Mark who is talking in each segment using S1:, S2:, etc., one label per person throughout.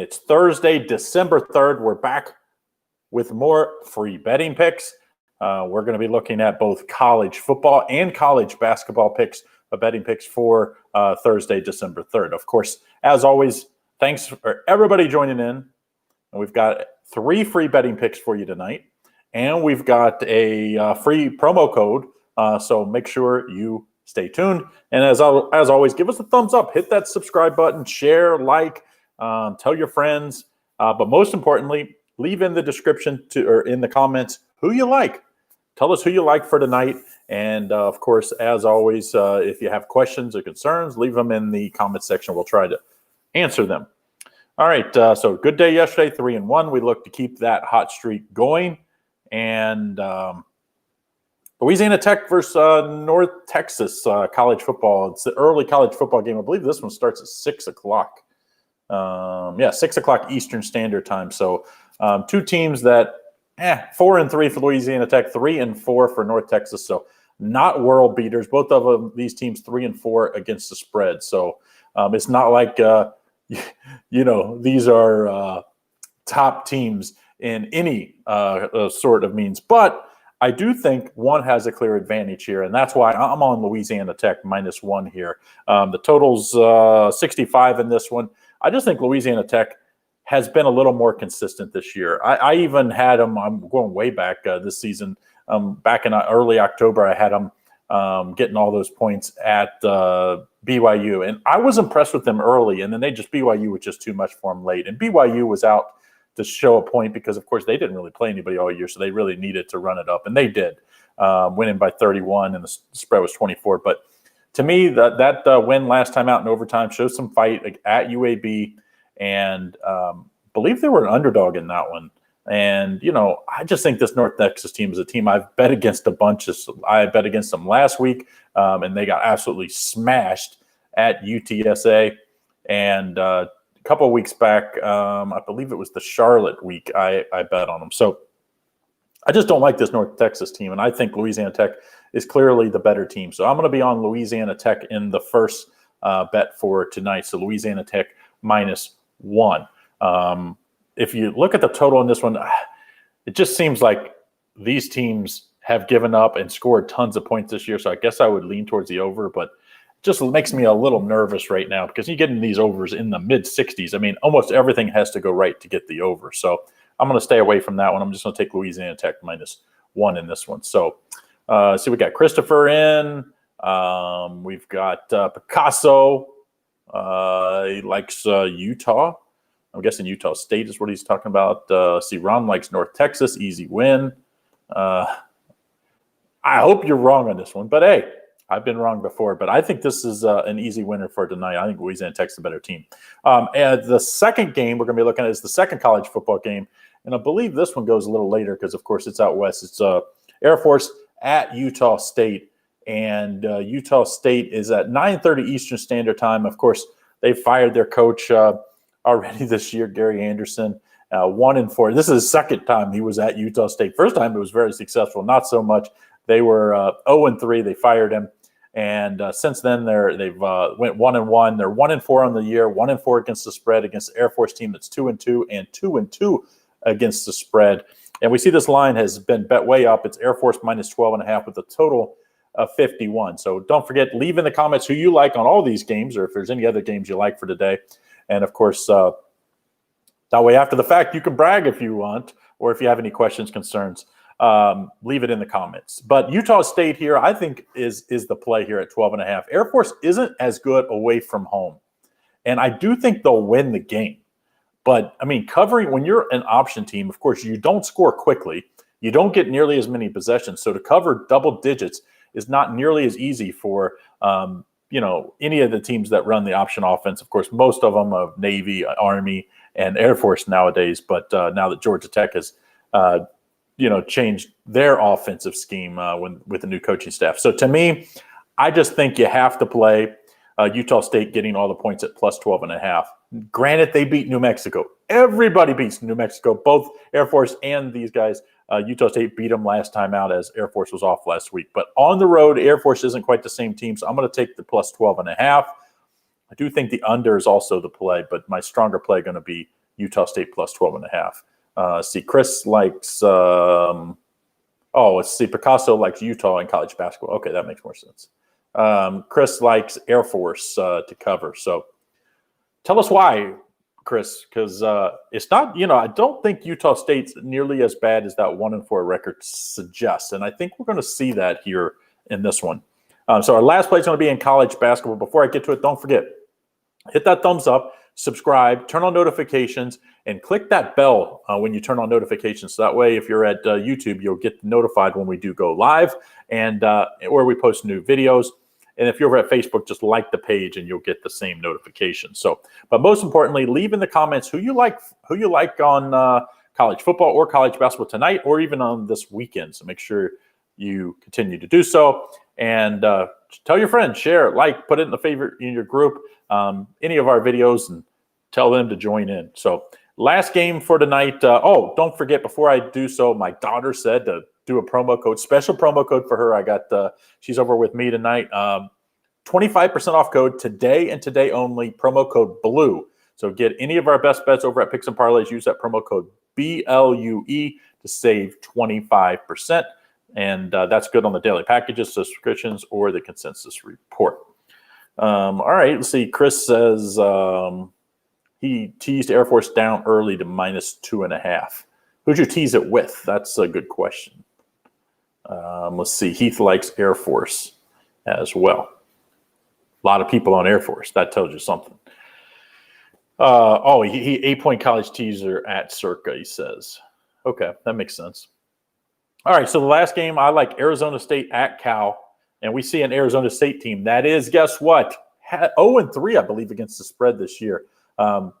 S1: It's Thursday, December 3rd. We're back with more free betting picks. We're going to be looking at both college football and college basketball picks, betting picks for Thursday, December 3rd. Of course, as always, thanks for everybody joining in. And we've got 3 free betting picks for you tonight. And we've got a free promo code, so make sure you stay tuned. And as always, give us a thumbs up. Hit that subscribe button, share, like, tell your friends. But most importantly, leave in the description or in the comments who you like. Tell us who you like for tonight. And, of course, as always, if you have questions or concerns, leave them in the comment section. We'll try to answer them. All right, so good day yesterday, 3-1. We look to keep that hot streak going. And Louisiana Tech versus North Texas college football. It's the early college football game. I believe this one starts at 6 o'clock. 6 o'clock Eastern Standard Time. So 2 teams that 4-3 for Louisiana Tech, 3-4 for North Texas. So not world beaters. Both of them, these teams, 3-4 against the spread. So it's not like these are top teams in any sort of means. But I do think one has a clear advantage here, and that's why I'm on Louisiana Tech -1 here. The total's 65 in this one. I just think Louisiana Tech has been a little more consistent this year. I even had them, I'm going way back this season, back in early October, I had them getting all those points at BYU. And I was impressed with them early, and then BYU was just too much for them late. And BYU was out to show a point because, of course, they didn't really play anybody all year, so they really needed to run it up. And they did, winning by 31, and the spread was 24. But to me, that win last time out in overtime shows some fight at UAB, and believe they were an underdog in that one. And, I just think this North Texas team is a team I've bet against a bunch. I bet against them last week, and they got absolutely smashed at UTSA. And a couple of weeks back, I believe it was the Charlotte week, I bet on them. So I just don't like this North Texas team, and I think Louisiana Tech is clearly the better team. So I'm going to be on Louisiana Tech in the first bet for tonight. So Louisiana Tech -1. If you look at the total in this one, it just seems like these teams have given up and scored tons of points this year. So I guess I would lean towards the over, but it just makes me a little nervous right now because you get in these overs in the mid-60s. I mean, almost everything has to go right to get the over. So I'm going to stay away from that one. I'm just going to take Louisiana Tech -1 in this one. So we got Christopher in. We've got Picasso. He likes Utah. I'm guessing Utah State is what he's talking about. Ron likes North Texas. Easy win. I hope you're wrong on this one. But, hey, I've been wrong before. But I think this is an easy winner for tonight. I think Louisiana Tech's a better team. And the second game we're going to be looking at is the second college football game. And I believe this one goes a little later because, of course, it's out west. It's Air Force at Utah State. And Utah State is at 9:30 Eastern Standard Time. Of course, they fired their coach already this year, Gary Anderson, 1-4. This is his second time he was at Utah State. First time it was very successful, not so much. They were 0-3. They fired him, and since then they've went 1-1. They're 1-4 on the year, 1-4 against the spread against the Air Force team that's 2-2 and 2-2 against the spread. And we see this line has been bet way up. It's Air Force -12.5 with a total of 51. So don't forget, leave in the comments who you like on all these games, or if there's any other games you like for today. And, of course, that way after the fact, you can brag if you want, or if you have any questions, concerns, leave it in the comments. But Utah State here, I think, is the play here at 12.5. Air Force isn't as good away from home. And I do think they'll win the game. But, I mean, covering when you're an option team, of course, you don't score quickly. You don't get nearly as many possessions. So to cover double digits is not nearly as easy for any of the teams that run the option offense. Of course, most of them of Navy, Army, and Air Force nowadays. But now that Georgia Tech has, changed their offensive scheme with the new coaching staff. So to me, I just think you have to play Utah State getting all the points at +12.5. Granted, they beat New Mexico. Everybody beats New Mexico, both Air Force and these guys. Utah State beat them last time out as Air Force was off last week. But on the road, Air Force isn't quite the same team, so I'm going to take the +12.5. I do think the under is also the play, but my stronger play going to be Utah State plus 12.5. See, Chris likes, let's see, Picasso likes Utah in college basketball. Okay, that makes more sense. Chris likes Air Force to cover. So tell us why, Chris, because it's not, I don't think Utah State's nearly as bad as that 1-4 record suggests. And I think we're going to see that here in this one. So our last play is going to be in college basketball. Before I get to it, don't forget, hit that thumbs up, subscribe, turn on notifications, and click that bell when you turn on notifications. So that way, if you're at YouTube, you'll get notified when we do go live and or we post new videos. And if you're over at Facebook, just like the page and you'll get the same notification. So, but most importantly, leave in the comments who you like on college football or college basketball tonight, or even on this weekend. So make sure you continue to do so. And tell your friends, share, like, put it in the favorite in your group, any of our videos, and tell them to join in. So last game for tonight. Don't forget, before I do so, my daughter said to do a promo code, special promo code for her. I got she's over with me tonight. 25% off code today and today only, promo code BLUE. So get any of our best bets over at Picks and Parlays. Use that promo code BLUE to save 25%. And that's good on the daily packages, subscriptions, or the consensus report. All right, let's see. Chris says he teased Air Force down early to -2.5. Who'd you tease it with? That's a good question. Let's see. Heath likes Air Force as well. A lot of people on Air Force. That tells you something. He 8-point college teaser at Circa, he says. Okay, that makes sense. All right, so the last game, I like Arizona State at Cal, and we see an Arizona State team that is, guess what, 0-3, I believe, against the spread this year,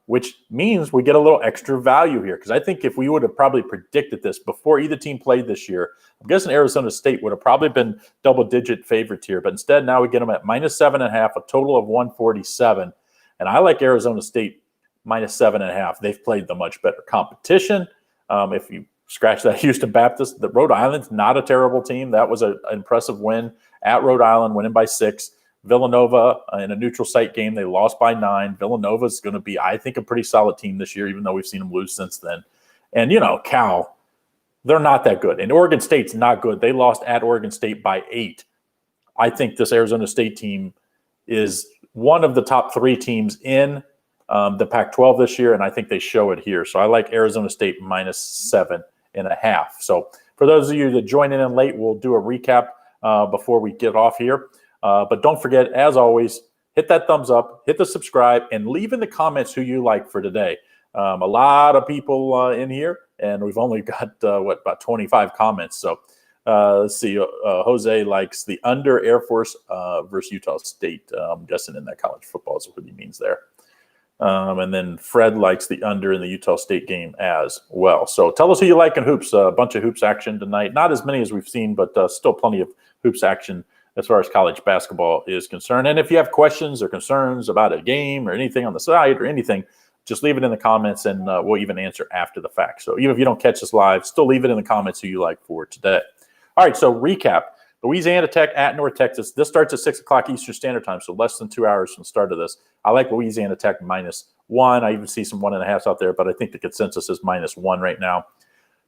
S1: which means we get a little extra value here, because I think if we would have probably predicted this before either team played this year, I'm guessing Arizona State would have probably been double-digit favorites here, but instead now we get them at -7.5, a total of 147, and I like Arizona State -7.5. They've played the much better competition. If you scratch that Houston Baptist, the Rhode Island's not a terrible team. That was an impressive win at Rhode Island, winning by 6. Villanova in a neutral site game, they lost by 9. Villanova's going to be, I think, a pretty solid team this year, even though we've seen them lose since then. And, Cal, they're not that good. And Oregon State's not good. They lost at Oregon State by 8. I think this Arizona State team is one of the top 3 teams in the Pac-12 this year, and I think they show it here. So I like Arizona State -7.5. So for those of you that join in late, we'll do a recap before we get off here. But don't forget, as always, hit that thumbs up, hit the subscribe, and leave in the comments who you like for today. A lot of people in here, and we've only got, about 25 comments. So let's see. Jose likes the under Air Force versus Utah State. I'm guessing in that college football is what he means there. And then Fred likes the under in the Utah State game as well. So tell us who you like in hoops. A bunch of hoops action tonight. Not as many as we've seen, but still plenty of hoops action as far as college basketball is concerned. And if you have questions or concerns about a game or anything on the site or anything, just leave it in the comments, and we'll even answer after the fact. So even if you don't catch us live, still leave it in the comments who you like for today. All right, so recap. Louisiana Tech at North Texas. This starts at 6 o'clock Eastern Standard Time, so less than 2 hours from the start of this. I like Louisiana Tech -1. I even see some 1.5s out there, but I think the consensus is -1 right now.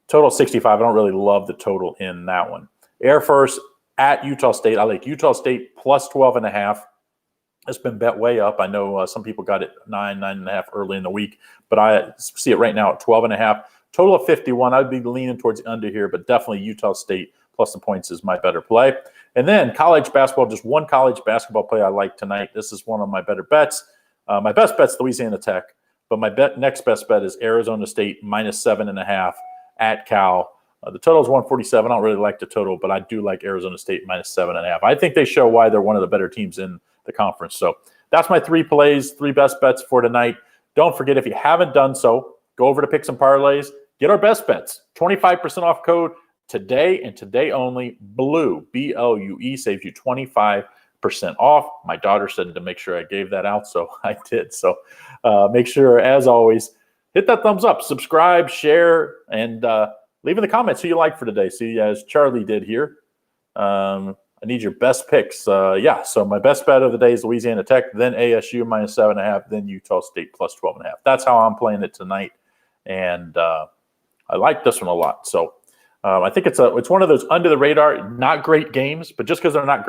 S1: Total 65. I don't really love the total in that one. Air Force at Utah State. I like Utah State plus 12.5. It's been bet way up. I know some people got it 9.5 early in the week, but I see it right now at 12.5. Total of 51. I'd be leaning towards the under here, but definitely Utah State plus the points is my better play. And then college basketball, just one college basketball play I like tonight. This is one of my better bets. My best bet's Louisiana Tech, but my next best bet is Arizona State -7.5 at Cal. The total is 147. I don't really like the total, but I do like Arizona State -7.5. I think they show why they're one of the better teams in the conference. So that's my 3 plays, 3 best bets for tonight. Don't forget, if you haven't done so, go over to Picks and Parlays. Get our best bets. 25% off code today and today only. BLUE, BLUE, saves you 25% off. My daughter said to make sure I gave that out, so I did. So make sure, as always, hit that thumbs up, subscribe, share, and leave in the comments who you like for today. See, as Charlie did here, I need your best picks. So my best bet of the day is Louisiana Tech, then ASU -7.5, then Utah State plus 12.5. That's how I'm playing it tonight. and I like this one a lot. So I think it's one of those under the radar, not great games, but just because they're not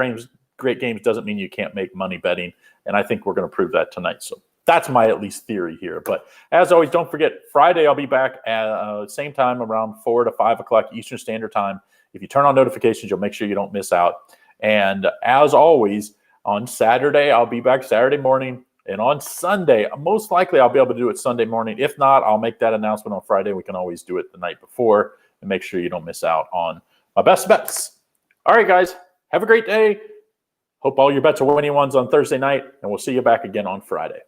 S1: great games doesn't mean you can't make money betting. And I think we're going to prove that tonight. So that's my at least theory here. But as always, don't forget, Friday I'll be back at same time around 4 to 5 o'clock Eastern Standard Time. If you turn on notifications, you'll make sure you don't miss out. And as always, on Saturday, I'll be back Saturday morning. And on Sunday, most likely I'll be able to do it Sunday morning. If not, I'll make that announcement on Friday. We can always do it the night before and make sure you don't miss out on my best bets. All right, guys, have a great day. Hope all your bets are winning ones on Thursday night, and we'll see you back again on Friday.